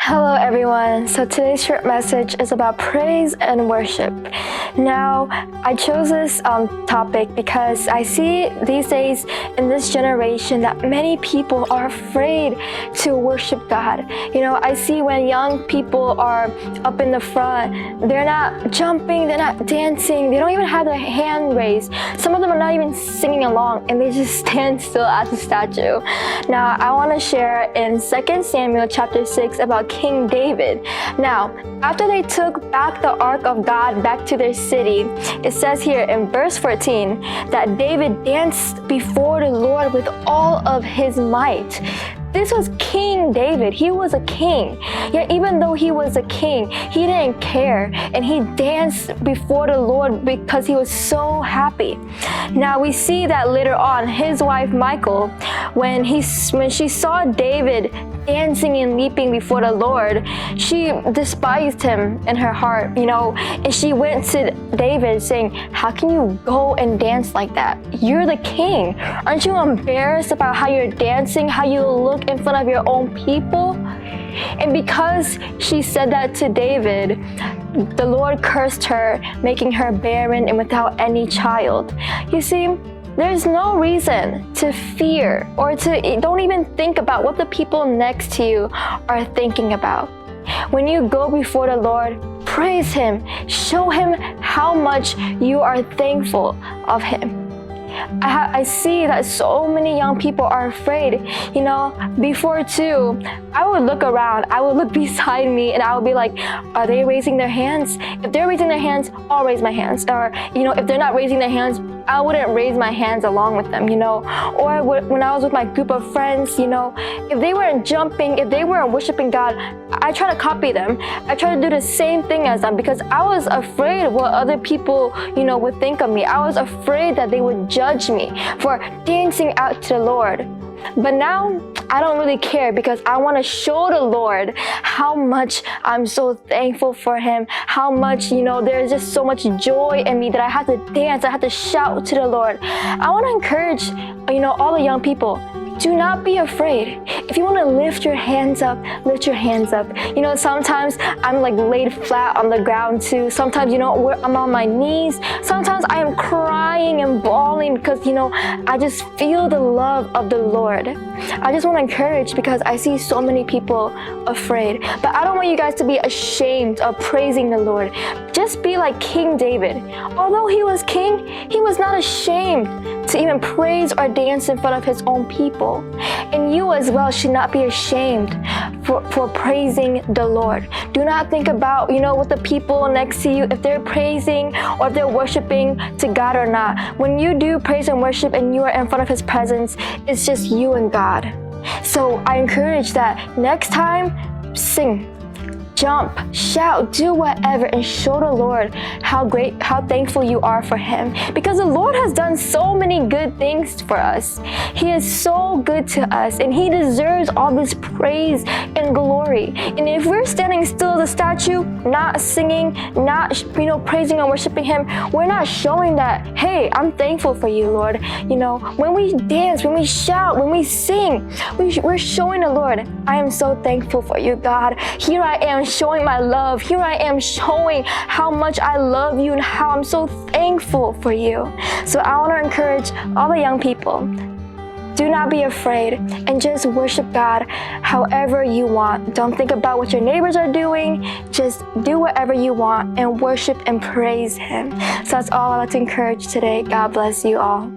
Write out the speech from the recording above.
Hello everyone, so today's short message is about praise and worship. Now, I chose this topic because I see these days in this generation that many people are afraid to worship God. You know, I see when young people are up in the front, they're not jumping, they're not dancing, they don't even have their hand raised. Some of them are not even singing along and they just stand still as a statue. Now, I want to share in 2 Samuel chapter 6 about King David. Now, after they took back the ark of God back to their city, it says here in verse 14 that David danced before the Lord with all of his might. This was King David. He was a king. Yet even though he was a king, he didn't care and he danced before the Lord because he was so happy. Now we see that later on, his wife Michal, when she saw David dancing and leaping before the Lord, she despised him in her heart, and she went to David saying, "How can you go and dance like that? You're the king. Aren't you embarrassed about how you're dancing, how you look in front of your own people?" And because she said that to David, the Lord cursed her, making her barren and without any child. You see, there's no reason to fear or don't even think about what the people next to you are thinking about. When you go before the Lord, praise Him. Show Him how much you are thankful of Him. I see that so many young people are afraid. Before too, I would look around, I would look beside me and I would be like, are they raising their hands? If they're raising their hands, I'll raise my hands. Or, if they're not raising their hands, I wouldn't raise my hands along with them, Or when I was with my group of friends, if they weren't jumping, if they weren't worshiping God, I try to copy them. I try to do the same thing as them because I was afraid of what other people, would think of me. I was afraid that they would judge me for dancing out to the Lord. But now, I don't really care because I want to show the Lord how much I'm so thankful for Him, how much, there's just so much joy in me that I have to dance, I have to shout to the Lord. I want to encourage, all the young people, do not be afraid. If you want to lift your hands up, lift your hands up. Sometimes I'm laid flat on the ground too. Sometimes, I'm on my knees. Sometimes I am crying and bawling because, I just feel the love of the Lord. I just want to encourage because I see so many people afraid. But I don't want you guys to be ashamed of praising the Lord. Just be like King David. Although he was king, he was not ashamed to even praise or dance in front of his own people. And you as well should not be ashamed for praising the Lord. Do not think about, what the people next to you, if they're praising or if they're worshiping to God or not. When you do praise and worship and you are in front of His presence, it's just you and God. So I encourage that next time, sing, jump, shout, do whatever, and show the Lord how thankful you are for Him. Because the Lord has done so many good things for us. He is so good to us, and He deserves all this praise and glory. And if we're standing still as a statue, not singing, not praising and worshiping Him, we're not showing that, hey, I'm thankful for you, Lord. When we dance, when we shout, when we sing, we're showing the Lord, I am so thankful for you, God. Here I am showing my love. Here I am showing how much I love you and how I'm so thankful for you. So I want to encourage all the young people, do not be afraid and just worship God however you want. Don't think about what your neighbors are doing. Just do whatever you want and worship and praise Him. So that's all I'd like to encourage today. God bless you all.